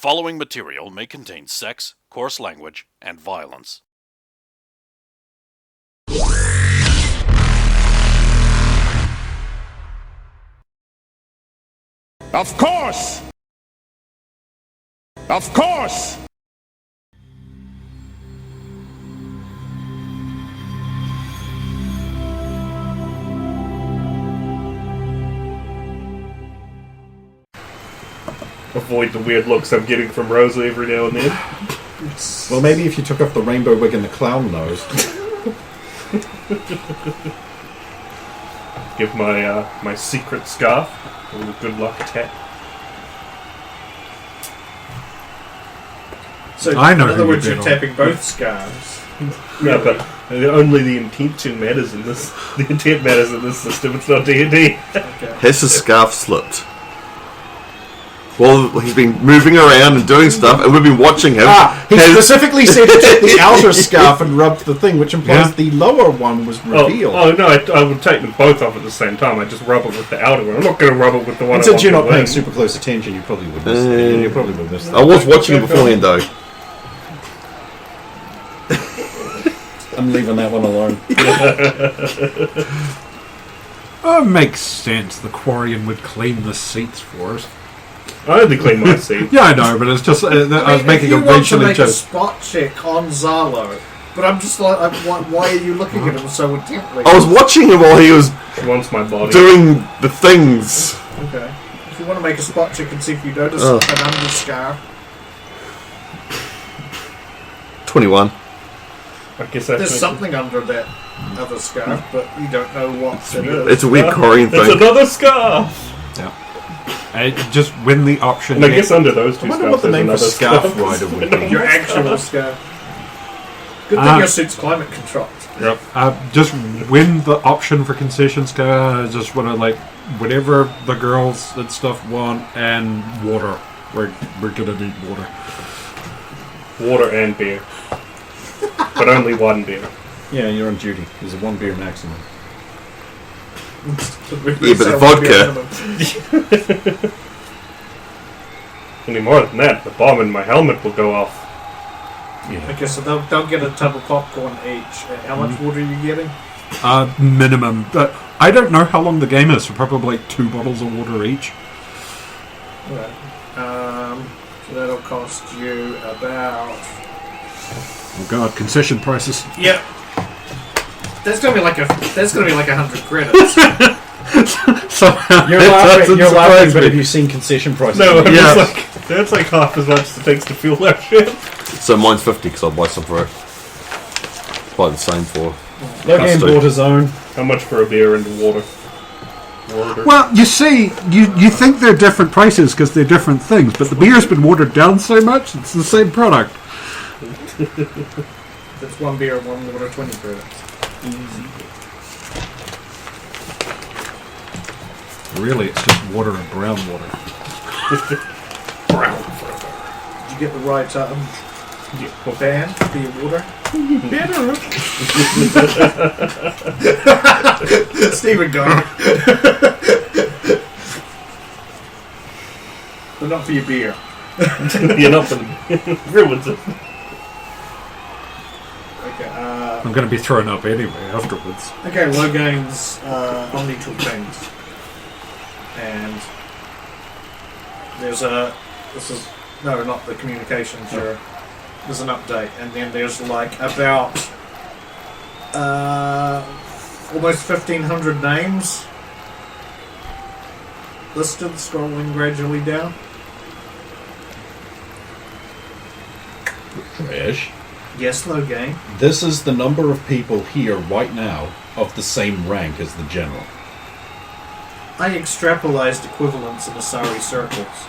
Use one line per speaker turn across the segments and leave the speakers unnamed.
following material may contain sex, coarse language, and violence.
Of course! Of course!
Avoid the weird looks I'm getting from Rosa every now and then.
Well, maybe if you took off the rainbow wig and the clown nose.
Give my secret scarf a little good luck tap.
So,
I know
in other
who
words,
you
you're
bet on.
tapping both scarves.
No, but only the intention matters in this. The intent matters in this system. It's not D&D.
Okay.
Has his scarf slipped? Well, he's been moving around and doing stuff, and we've been watching him.
He specifically said to take the outer scarf and rub the thing, which implies the lower one was revealed.
Oh no! I would take them both off at the same time. I just rub it with the outer one. I'm not going to rub it with the one.
And
I
since
want
you're
to
not paying
win.
super close attention, you probably would miss that. You probably would miss that.
I was watching him beforehand, though.
I'm leaving that one alone.
Oh, it makes sense. The Quarian would clean the seats for us.
I only clean my seat.
Yeah, I know, but it's just I was making a
if you want to
racially
make a
joke.
spot check on Zalo, but I'm just like, why are you looking at him so intently?
I was watching him while he was
She wants my body.
doing the things.
Okay. If you want to make a spot check and see if you notice
Oh.
an underscarf.
21.
I guess that's
There's something under that other scarf, but you don't know what it is.
It's a weird Korean
It's
thing.
another scarf.
Just win the option.
And I guess under those two
I wonder
scarves,
what the name for
there's
scarf
another
rider would be.
Your actual scarf. Good thing your suit's climate controlled.
Yep.
Just win the option for concessions. I just want to whatever the girls and stuff want, and water. We're gonna need water.
Water and beer. But only one beer.
Yeah, you're on duty. There's a one beer maximum.
Yeah, but the vodka.
Any more than that, the bomb in my helmet will go off.
Okay, so they'll get a tub of popcorn each. How much water are you getting?
Minimum. But I don't know how long the game is, so probably 2 bottles of water each.
Right. So that'll cost you about...
Oh god, concession prices.
Yep. That's gonna be like 100 credits.
You're laughing, but have you seen concession prices?
No, I'm
Yeah.
just like, that's like half as much as it takes to fuel that shit.
So mine's 50 because I'll buy some for it. Buy the same for.
Logan
Custody.
bought his own.
How much for a beer and water? Water.
Well, you see, you think they're different prices because they're different things, but the beer's been watered down so much, it's the same product.
That's one beer, one water, 20 credits. Easy.
Really, it's just water and brown water.
Brown.
Did you get the right band for your water?
Better.
Stephen Garner. But not for your beer.
You're not for the ruins it.
Okay,
I'm going to be thrown up anyway afterwards.
okay, Logain's only 2 things. And there's not the communications, there's an update, and then there's about almost 1,500 names listed, scrolling gradually down.
Trish.
Yes, Logain.
This is the number of people here right now of the same rank as the general.
I extrapolated equivalents in Asari circles.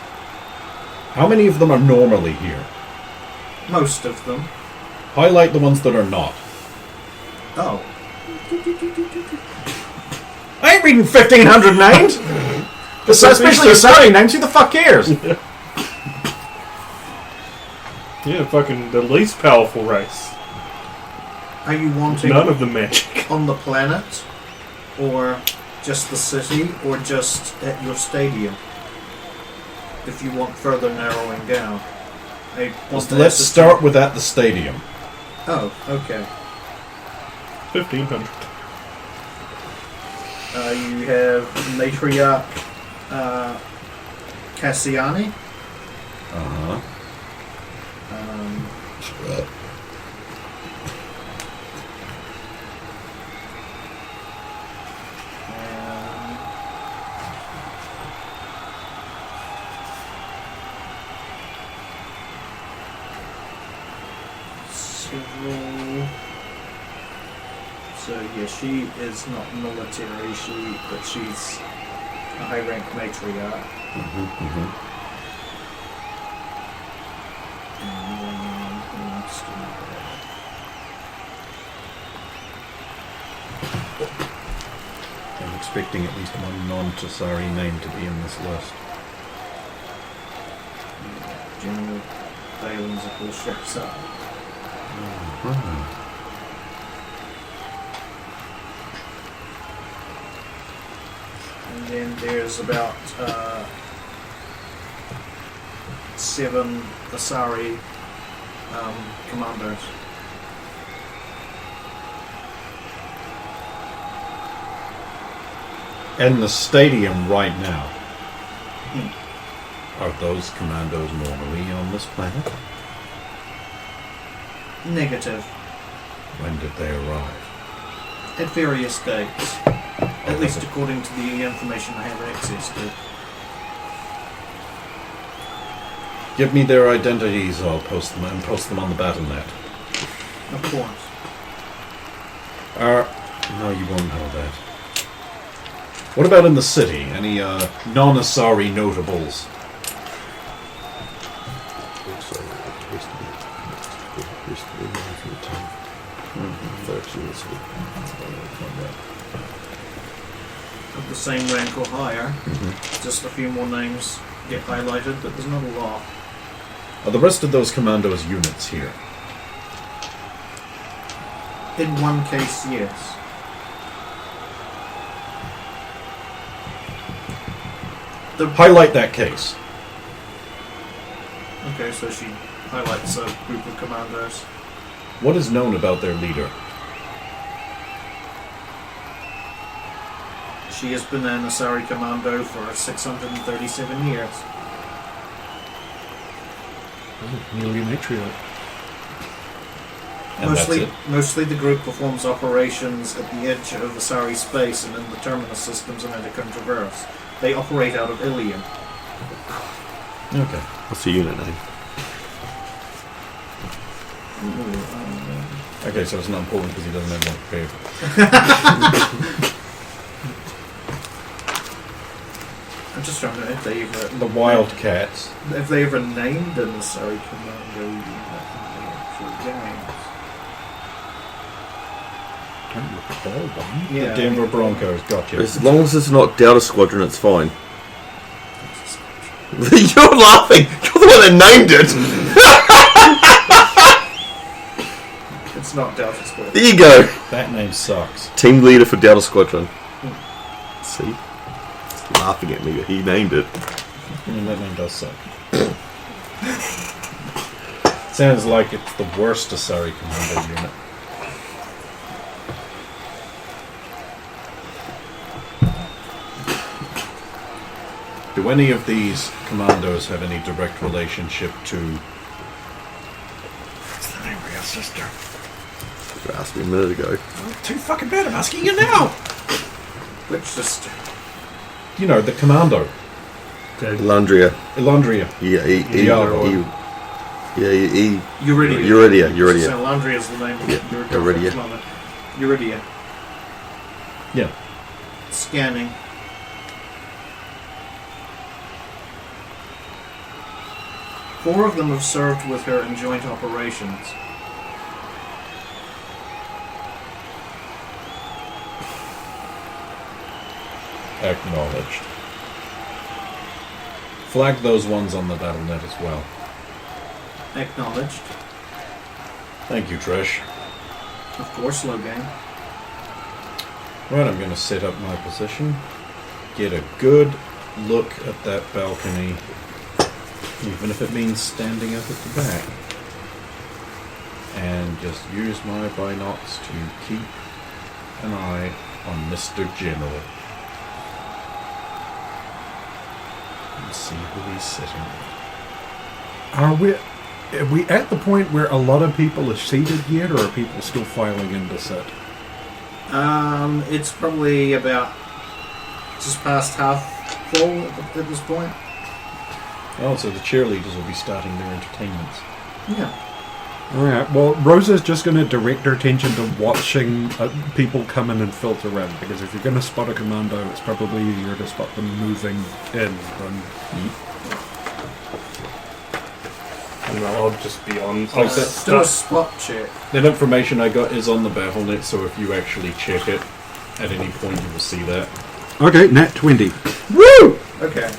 How many of them are normally here?
Most of them.
Highlight the ones that are not.
Oh.
I ain't reading 1,500 names! Especially Asari names, who the fuck cares?
Yeah, fucking the least powerful race.
Are you wanting
None of the magic.
on the planet, or just the city, or just at your stadium? If you want further narrowing down. They want the
Let's
system-
start with at the stadium.
Oh, okay.
1,500.
You have Matriarch Cassiani.
Uh-huh.
Um, and several. So yeah, she is not military. But she's a high-rank matriarch. And then who else do we have?
I'm expecting at least one non-Tasari name to be in this list.
General Balin's of course checks up. And then there's about 7 Asari commandos.
And the stadium right now. Are those commandos normally on this planet?
Negative.
When did they arrive?
At various dates. At least according to the information I have access to.
Give me their identities, I'll post them and post them on the battle net.
Of course.
No, you won't know that. What about in the city? Any non-Asari notables?
Of the same rank or higher. Just a few more names get highlighted, but there's not a lot.
Are the rest of those commandos units here?
In one case, yes.
Highlight that case.
Okay, so she highlights a group of commandos.
What is known about their leader?
She has been an Asari commando for 637 years.
Nearly a matriarch.
And that's it?
Mostly the group performs operations at the edge of Asari space and in the terminus systems and Intercom Traverse. They operate out of Ilium.
Okay.
What's the unit name?
Okay, so it's not important because he doesn't have one prepared.
I'm just trying to know if they ever...
The Wildcats.
If they ever named an Asari commando unit in the actual games.
Don't recall one.
Yeah,
The Denver Broncos, gotcha.
As long as it's not Delta Squadron, it's fine. You're laughing. You're the one that named it.
It's not Delta Squad.
There you go.
That name sucks.
Team leader for Delta Squadron. See? He's laughing at me, but he named it.
That name does suck. Sounds like it's the worst Asari commando unit. Do any of these commandos have any direct relationship to... What's the name of your sister?
You asked me a minute ago.
Too fucking bad, I'm asking you now!
Which sister?
You know, the commando.
Landria.
Elandria.
Yeah,
Diablo.
Euridia.
Euridia.
So Landria is the name of
Yeah,
your
Euridia.
girlfriend's mother. Euridia.
Yeah.
Scanning. Four of them have served with her in joint operations.
Acknowledged. Flag those ones on the battle net as well.
Acknowledged.
Thank you, Trish.
Of course, Logan.
Right, I'm going to set up my position. Get a good look at that balcony. Even if it means standing up at the back. And just use my binocs to keep an eye on Mr. General. And see who he's sitting with.
Are we at the point where a lot of people are seated yet, or are people still filing in to sit?
It's probably about just past half full at this point.
Oh, so the cheerleaders will be starting their entertainments.
Yeah.
Alright, well, Rosa's just going to direct her attention to watching people come in and filter in, because if you're going to spot a commando, it's probably easier to spot them moving in than...
And I'll just be on.
Still a spot check.
That information I got is on the BattleNet, so if you actually check it, at any point you will see that.
Okay, nat 20.
Woo! Okay.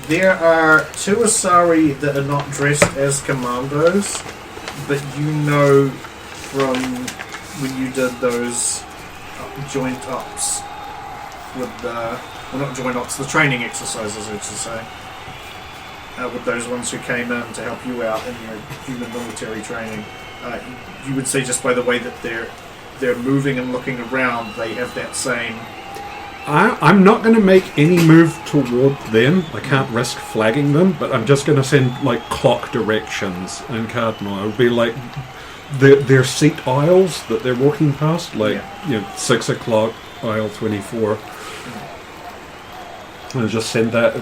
There are 2 Asari that are not dressed as commandos, but you know from when you did those joint ops with the... Well, not joint ops, the training exercises, I should say. With those ones who came in to help you out in your human military training. You would say just by the way that they're moving and looking around, they have that same...
I'm not going to make any move toward them. I can't risk flagging them, but I'm just going to send, like, clock directions in Cardinal. It would be like their seat aisles that they're walking past, like, 6 o'clock, aisle 24. And just send that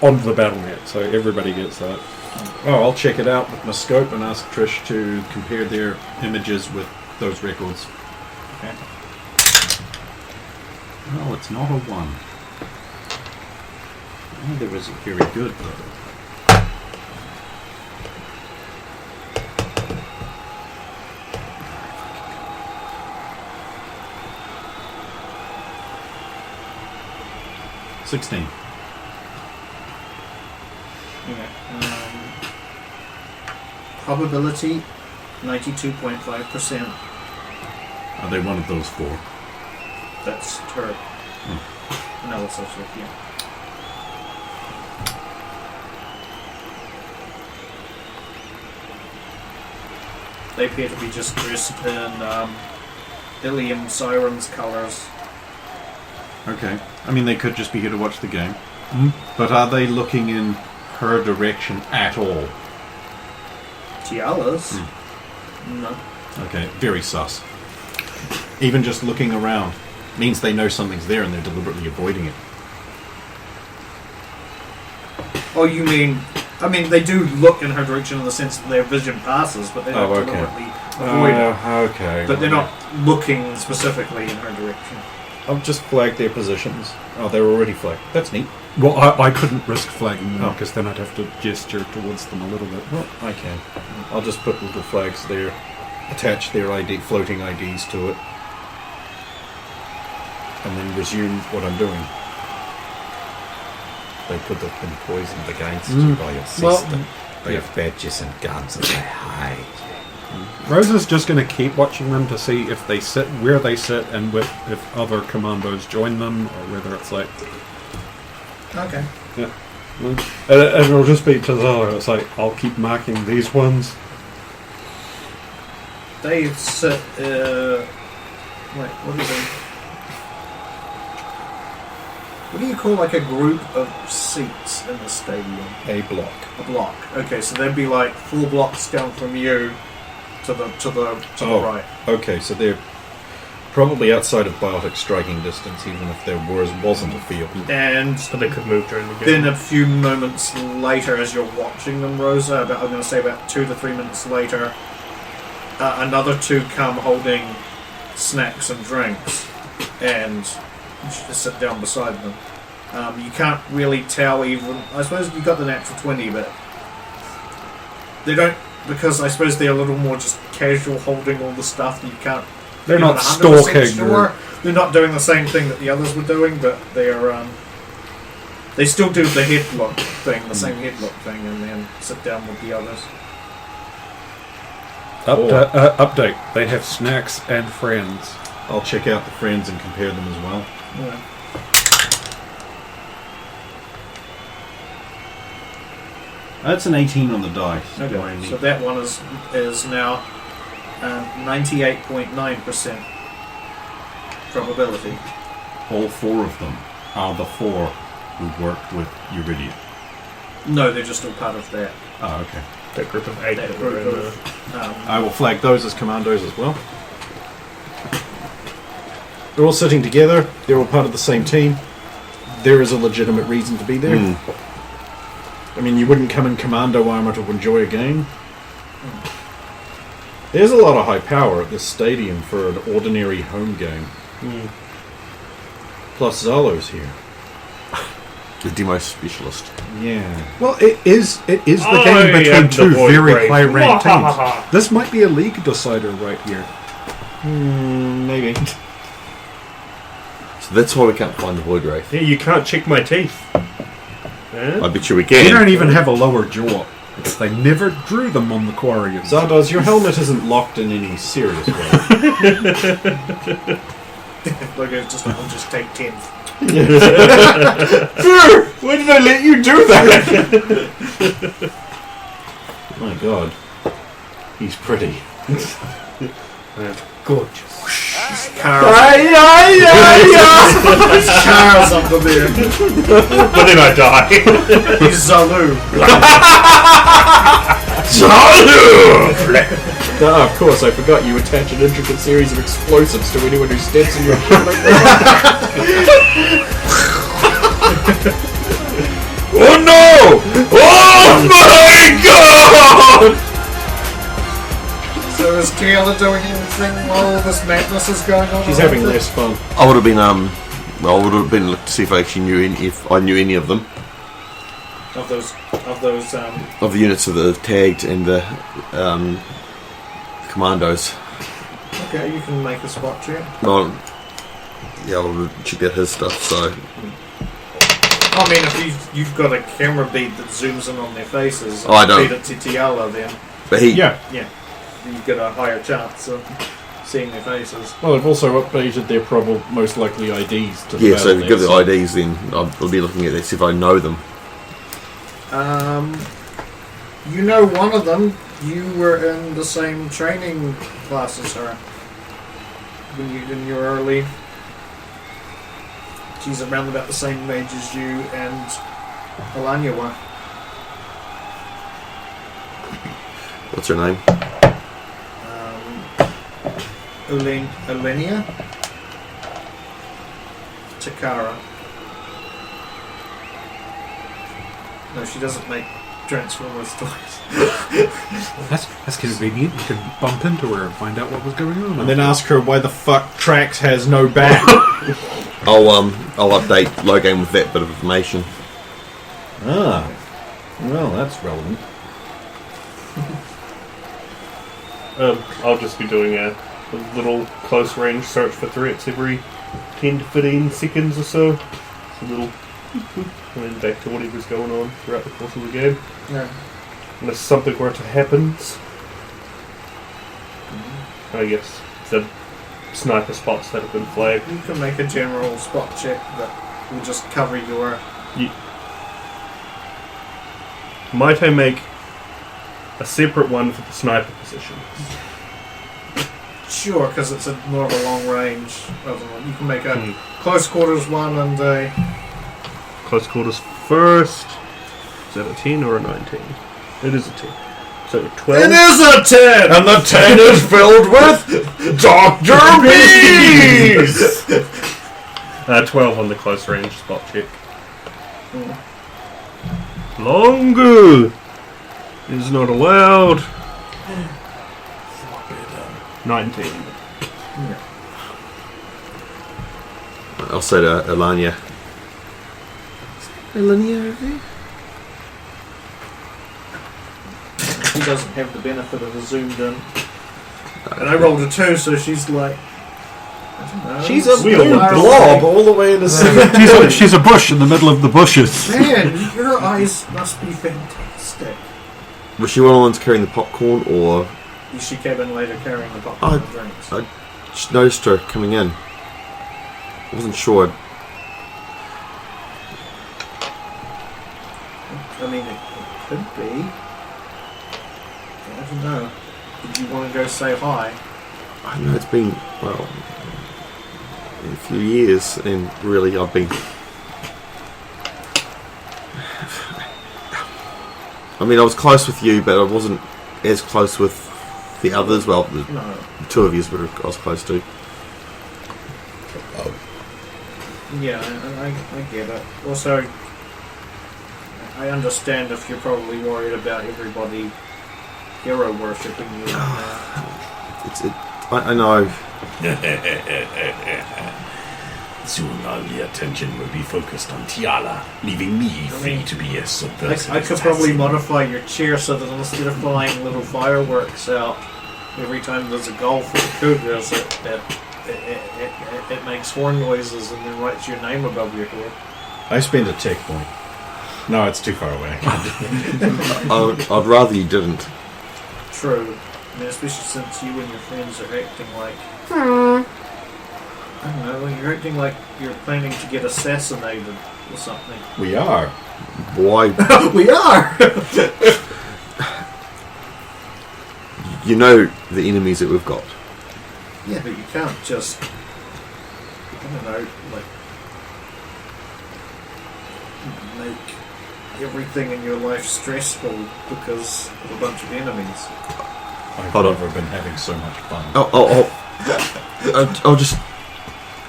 onto the BattleNet, so everybody gets that.
Oh, I'll check it out with my scope and ask Trish to compare their images with those records.
Okay.
No, it's not a 1. Oh, there was a very good. 16.
Okay. Probability 92.5%.
Are they one of those 4?
That's her. Analysis with you. They appear to be just dressed in Ilium Siren's colours.
Okay. I mean, they could just be here to watch the game. But are they looking in her direction at all?
Tialas? No.
Okay, very sus. Even just looking around means they know something's there and they're deliberately avoiding it.
Oh, you mean... I mean, they do look in her direction in the sense that their vision passes, but they don't deliberately avoid it.
Okay.
But they're not looking specifically in her direction.
I'll just flag their positions. Oh, they're already flagged. That's neat.
Well, I couldn't risk flagging them, because then I'd have to gesture towards them a little bit.
Well, I can. I'll just put little flags there, attach their ID, floating IDs to it, and then resume what I'm doing. They could have been poisoned against you by your sister. They have badges and guns and they hide.
Rosa's just going to keep watching them to see if they sit where they sit and if other commandos join them, or whether it's like...
Okay.
Yeah. And it'll just be to the other. It's like, I'll keep marking these ones.
They sit... wait, what is it? What do you call like a group of seats in the stadium?
A block.
A block. Okay, so they'd be like 4 blocks down from you to the right.
Okay, so they're probably outside of biotic striking distance, even if there wasn't a field.
And
But they could move during the game.
then a few moments later, as you're watching them, Rosa, I'm going to say about 2 to 3 minutes later, another 2 come holding snacks and drinks, and you should just sit down beside them. You can't really tell even... I suppose you got the natural 20, but they don't... Because I suppose they're a little more just casual holding all the stuff that you can't...
They're
you're
not
100%
stalking.
Sure. They're not doing the same thing that the others were doing, but they're... They still do the headlock thing, the same headlock thing, and then sit down with the others.
Update. They have snacks and friends.
I'll check out the friends and compare them as well.
Yeah.
That's an 18 on the dice.
Okay,
Randy.
so that one is now 98.9% probability.
All 4 of them are the 4 who worked with Eurydia.
No, they're just all part of that.
Oh, okay.
That group of 8
That
that were
group
in
of,
I will flag those as commandos as well. They're all sitting together. They're all part of the same team. There is a legitimate reason to be there. I mean, you wouldn't come in commando armor to enjoy a game. There's a lot of high power at this stadium for an ordinary home game. Plus Zalo's here.
The demo specialist.
Yeah.
Well, it is the game
am
between
the
two
void
very
brave.
high-ranked
Mwahaha.
teams. This might be a league decider right here.
Maybe.
So that's why we can't find the Void Wraith.
Yeah, you can't check my teeth.
I bet you we
They don't
can.
even have a lower jaw. Because they never drew them on the Quarians.
Zardoz, your helmet isn't locked in any serious way.
Look, I'll just take 10.
Why did I let you do that? My God. He's pretty.
Gorgeous.
Cars under there.
But then I die.
He's Zalu.
Of course, I forgot you attach an intricate series of explosives to anyone who steps in your
Oh no! Oh my god!
So is Kayla doing anything while this madness is going on?
She's
around
having
her?
less fun.
I would have been looked to see if I actually knew if I knew any of them.
Of those
Of the units that are tagged and the commandos.
Okay, you can make a spot check.
Well, yeah, I'll check out his stuff, so...
I mean, if you've got a camera bead that zooms in on their faces,
Oh, I don't.
feed it to Tiala, then
But he...
Yeah.
you've got a higher chance of seeing their faces.
Well, I've also updated their most likely IDs to the
Yeah, so if you give the
battle.net,
IDs, then I'll be looking at this if I know them.
You know one of them. You were in the same training class as her when you in your early. She's around about the same age as you and Alanya were.
What's her name?
Elenia Takara. No, she doesn't make Transformers toys.
That's convenient. You can bump into her and find out what was going on.
And then ask her why the fuck Trax has no back.
I'll update Logan with that bit of information.
Ah. Well, that's relevant.
I'll just be doing a little close range search for threats every 10 to 15 seconds or so. It's a little and then back to whatever's going on throughout the course of the game.
Yeah.
Unless something were to happen, I guess the sniper spots that have been flagged.
You can make a general spot check that will just cover your.
Might I make a separate one for the sniper position?
Sure, because it's more of a long range. You can make a close quarters one and a.
Close quarters first. Is that a 10 or a 19? It is a 10. So 12.
It is a 10!
And the 10 is filled with Dr. Bees!
12 on the close range spot check. Longer is not allowed. 19.
I'll say to Alanya.
She doesn't have the benefit of a zoomed in. And I rolled a 2, so she's like. I don't know.
She's a
We
blue
all
blob all the way in the
she's a bush in the middle of the bushes.
Man, your eyes must be fantastic.
Was she one of the ones carrying the popcorn, or
She came in later carrying the popcorn and drinks.
I just noticed her coming in? I wasn't sure.
I mean, Could be. I don't know. Did you want to go say hi?
I know it's been, well, a few years, and really I've been... I mean, I was close with you, but I wasn't as close with the others. Well, the
No.
two of you I was close to.
Yeah, I get it. Also, I understand if you're probably worried about everybody hero worshipping you.
I know.
Soon all the attention will be focused on Tiala, leaving me free to be a subversive
I could probably
assassin.
modify your chair so that instead of flying little fireworks out every time there's a goal for the cougars, it makes horn noises and then writes your name above your head.
I spend a tech point. No, it's too far away.
I'd rather you didn't.
True. I mean, especially since you and your friends are acting like... I don't know, you're acting like you're planning to get assassinated or something.
We are.
Why?
We are!
You know the enemies that we've got.
Yeah, but you can't just... I don't know, like... make everything in your life stressful because of a bunch of enemies.
I've
Hold on.
never been having so much fun.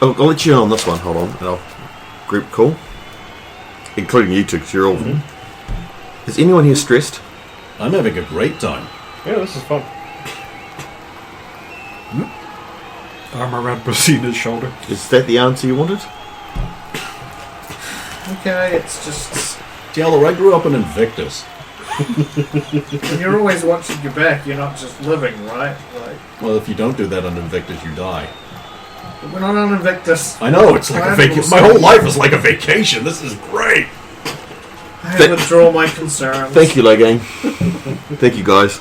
I'll let you in on this one. Hold on, and I'll group call, including you two, because you're all. Is anyone here stressed?
I'm having a great time.
Yeah, this is fun.
Arm around Basina's shoulder.
Is that the answer you wanted?
Okay, it's just...
Diallo, I grew up in Invictus.
When you're always watching your back, you're not just living, right? Like,
Well, if you don't do that on Invictus, you die.
we're not on Invictus.
I know, it's like a vacation. My whole life is like a vacation. This is great.
I withdraw my concerns.
Thank you, Logang. Thank you, guys.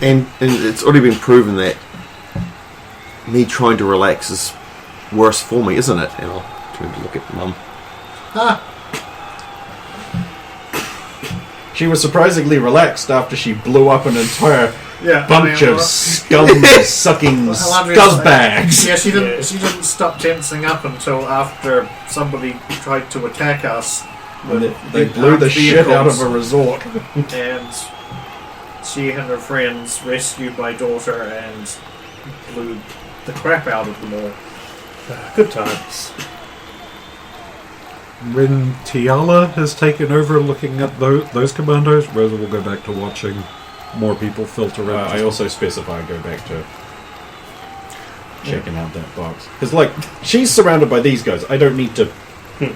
and it's already been proven that me trying to relax is worse for me, isn't it? And I'll turn to look at Mum.
She was surprisingly relaxed after she blew up an entire
Yeah,
bunch of scum-sucking scuzzbags.
Yeah, she didn't. She didn't stop tensing up until after somebody tried to attack us.
And
with
they
big
blew the
armed
shit out of
vehicles,
a resort.
and she and her friends rescued my daughter and blew the crap out of them all.
Good times.
When Tiala has taken over looking at those commandos, Rosa will go back to watching more people filter out.
I also specify go back to checking out that box. Because, like, she's surrounded by these guys. I don't need to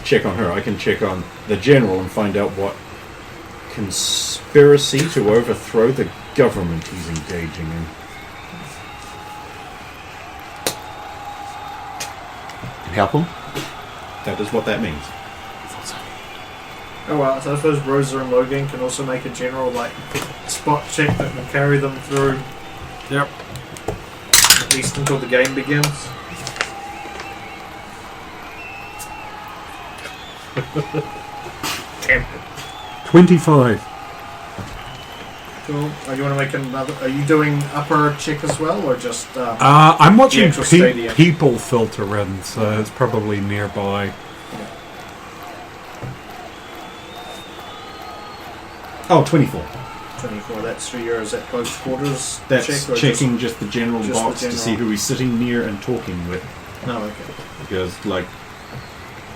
check on her. I can check on the general and find out what conspiracy to overthrow the government he's engaging in.
Help him?
That is what that means.
Oh well, so I suppose Rosa and Logan can also make a general like spot check that will carry them through.
Yep.
At least until the game begins. Damn.
25.
Cool. Oh, you want to make another? Are you doing upper check as well, or just?
I'm watching
actual stadium.
people filter in, so it's probably nearby.
Oh, 24.
24. That's for your is that close quarters
That's
check, or
checking just the general
just
box
the
to
general?
see who he's sitting near and talking with.
Just, no, okay.
Because, like,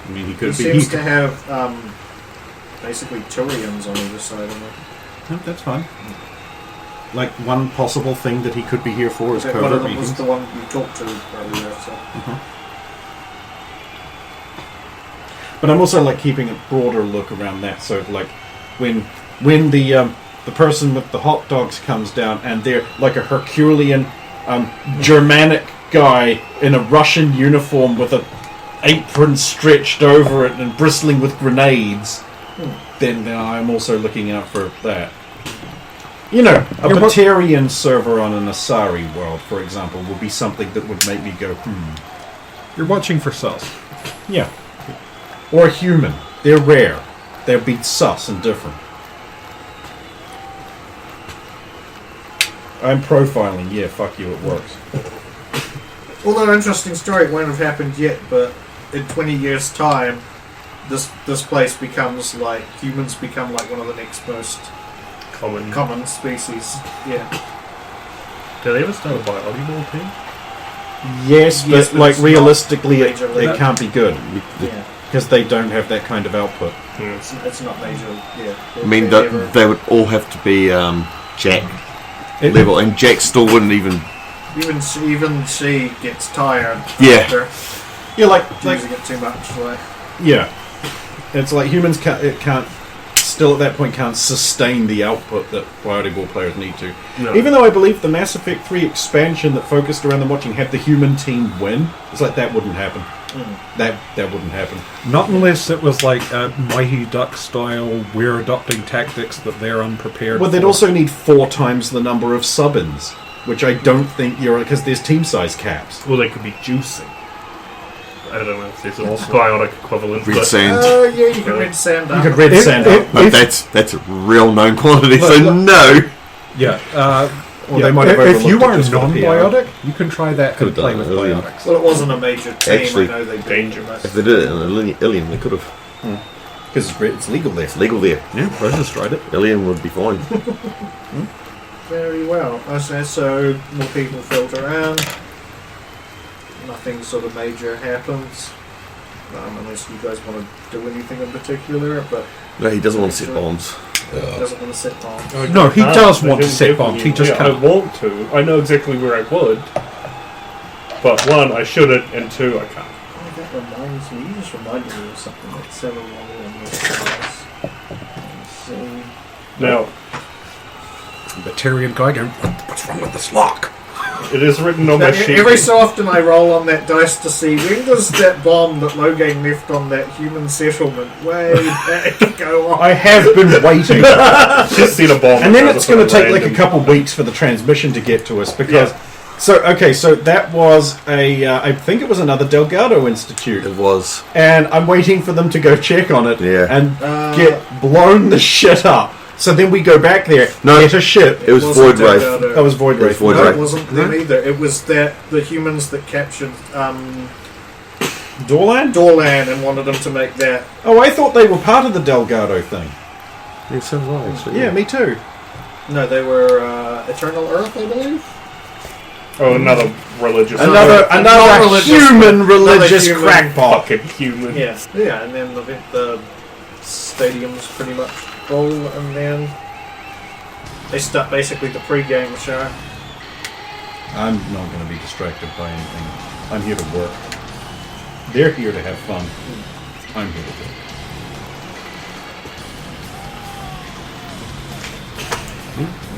I mean, he
He
could be.
seems to have basically Turians on either side of him.
No, that's fine. Like, one possible thing that he could be here for is
One of
covert
them was
meetings.
the one you talked to earlier. So.
But I'm also like keeping a broader look around that. So like when the person with the hot dogs comes down and they're like a Herculean Germanic guy in a Russian uniform with an apron stretched over it and bristling with grenades, then I'm also looking out for that. You know, a Batarian server on an Asari world, for example, would be something that would make me go,
You're watching for cells.
Yeah. Or a human. They're rare. They'll be sus and different. I'm profiling. Yeah, fuck you, it works.
Although interesting story, it won't have happened yet, but in 20 years' time, this place becomes like humans become like one of the next most common species. Yeah.
Did they ever start a volleyball team?
Yes, but
but
like
it's
realistically,
not
it
major
can't be good
Yeah.
because they don't have that kind of output.
It's not major. Yeah.
I mean, they would all have to be Jack level, and Jack still wouldn't even.
Even she gets tired.
Yeah.
After
Yeah, like
using it too much. Like.
yeah, it's like humans can't still at that point can't sustain the output that Priority Ball players need to.
No.
Even though I believe the Mass Effect 3 expansion that focused around them watching had the human team win, it's like that wouldn't happen. That wouldn't happen.
Not unless it was like a Mighty Duck style, we're adopting tactics that they're unprepared
Well, they'd
for.
also need 4 times the number of sub-ins, which I don't think you're because there's team size caps.
Well, they could be juicing. I don't know if there's an biotic equivalent.
Red
but
sand.
Oh yeah, you can red sand up.
You could red sand up.
But that's a real known quantity, so no.
Yeah.
Well,
Yeah,
they might have
if you
overlooked
are
it just for the PR.
non-biotic, you can try that and
Could've
play
done
with
it earlier.
biotics.
Well, it wasn't a major team.
Actually,
I know they did
dangerous.
If they did it in Alien, they could have.
Because it's legal there.
It's legal there.
Yeah, Rose's tried it.
Alien would be fine.
very well. Okay, so more people filter around. Nothing sort of major happens. Unless you guys want to do anything in particular, but
No, he doesn't want to set bombs.
doesn't want to sit on.
No, he does
I
want to
didn't
set
give
bombs.
you-
He just
yeah,
can't.
I want to. I know exactly where I would. But one, I shouldn't, and two, I can't.
Oh, that reminds me. You just reminded me of something that said along in this class. So,
Now,
The Tyrion guy going, what's wrong with this lock?
it is written on my sheet.
every so often I roll on that dice to see when does that bomb that Logan left on that human settlement way back go off.
I have been waiting.
Just seen a bomb.
And then
that
it's
was
going to take like a
random.
couple weeks for the transmission to get to us because. So that was I think it was another Delgado Institute,
It was.
and I'm waiting for them to go check on it
Yeah.
and get blown the shit up. So then we go back there,
No.
get a ship.
It was
Wasn't
Void Wraith.
Delgado.
That was Void
It was
Wraith.
Void
No,
Wraith.
it wasn't them either. It was that the humans that captured
Doorland?
Doorland and wanted them to make that.
Oh, I thought they were part of the Delgado thing.
Yeah, so was I, actually.
Yeah, me too.
No, they were Eternal Earth, I believe.
Oh, another religious.
Another
non-religious-
human
another
religious
human
crackpot.
fucking human.
Yeah, yeah, and then the stadium's pretty much full, and then they start basically the pre-game show.
I'm not going to be distracted by anything. I'm here to work. They're here to have fun. I'm here to work.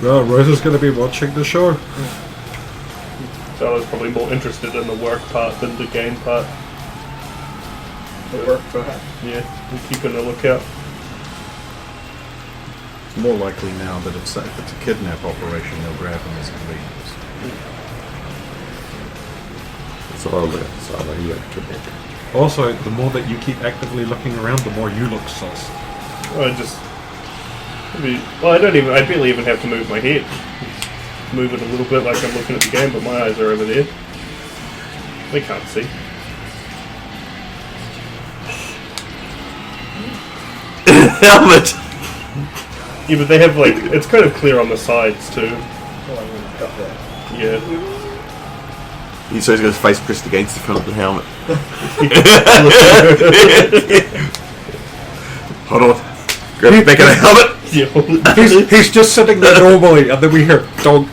Well, Rosa's going to be watching the show.
So I was probably more interested in the work part than the game part.
The work for her.
Yeah, I'm keeping a lookout.
It's more likely now that if it's a kidnap operation, they'll grab him as convenience.
So I'll look at. So I'll look at.
Also, the more that you keep actively looking around, the more you look sus.
I just. I barely even have to move my head. Just move it a little bit like I'm looking at the game, but my eyes are over there. They can't see.
Helmet!
Yeah, but they have like. It's kind of clear on the sides too.
Oh, I wouldn't have got that.
Yeah.
He's got his face pressed against the front of the helmet. Hold on. Grab the back of the helmet.
Yeah.
He's just sitting there normally, and then we hear donk.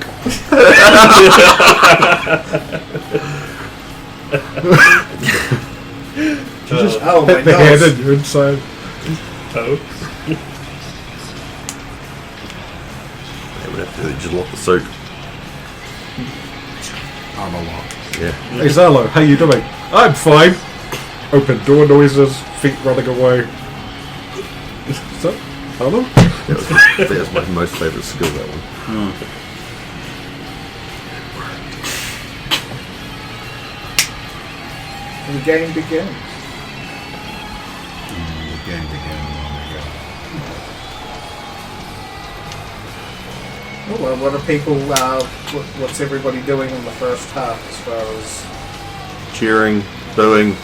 Oh my
Hit the head
gosh.
and you're inside.
Oh.
Yeah, we'd have to just lock the suit.
Armor lock.
Yeah.
Hey Zalo, how you doing? I'm fine. Open door noises, feet running away. Is that hello?
That was my most favourite skill, that one.
The game begins.
The game begins.
Oh, well, what are people? What's everybody doing in the first half as far as?
Cheering, booing.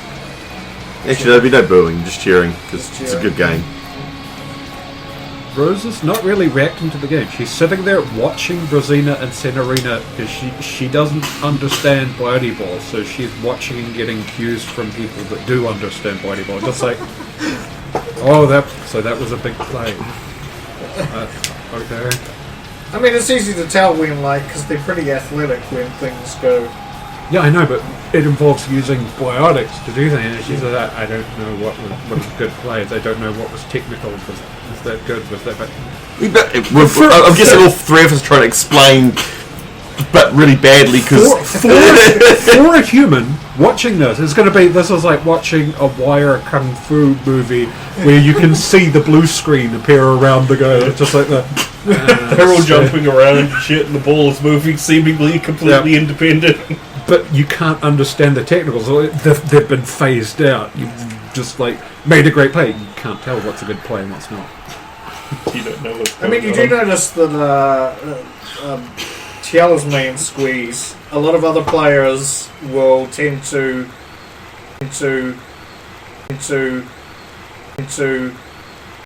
Actually, there'd be no booing, just cheering, because
Just
it's a
cheering.
good game.
Rose is not really reacting to the game. She's sitting there watching Rosina and Senorina because she doesn't understand Body Ball, so she's watching and getting cues from people that do understand Body Ball. Just like, oh, that was a big play. Okay.
I mean, it's easy to tell when, because they're pretty athletic when things go.
Yeah, I know, but it involves using biotics to do things. And she said, I don't know what was good plays. I don't know what was technical. Was that good? Was that bad?
I'm guessing all three of us trying to explain, but really badly, because...
For a human, watching this is going to be... This is like watching a wire kung fu movie where you can see the blue screen appear around the guy. It's just like the...
They're all jumping around and shit, and the ball is moving seemingly completely independent.
But you can't understand the technicals. They've been phased out. You've just made a great play. You can't tell what's a good play and what's not.
You don't know what's
I mean, you do notice that Tiala's main squeeze. A lot of other players will tend to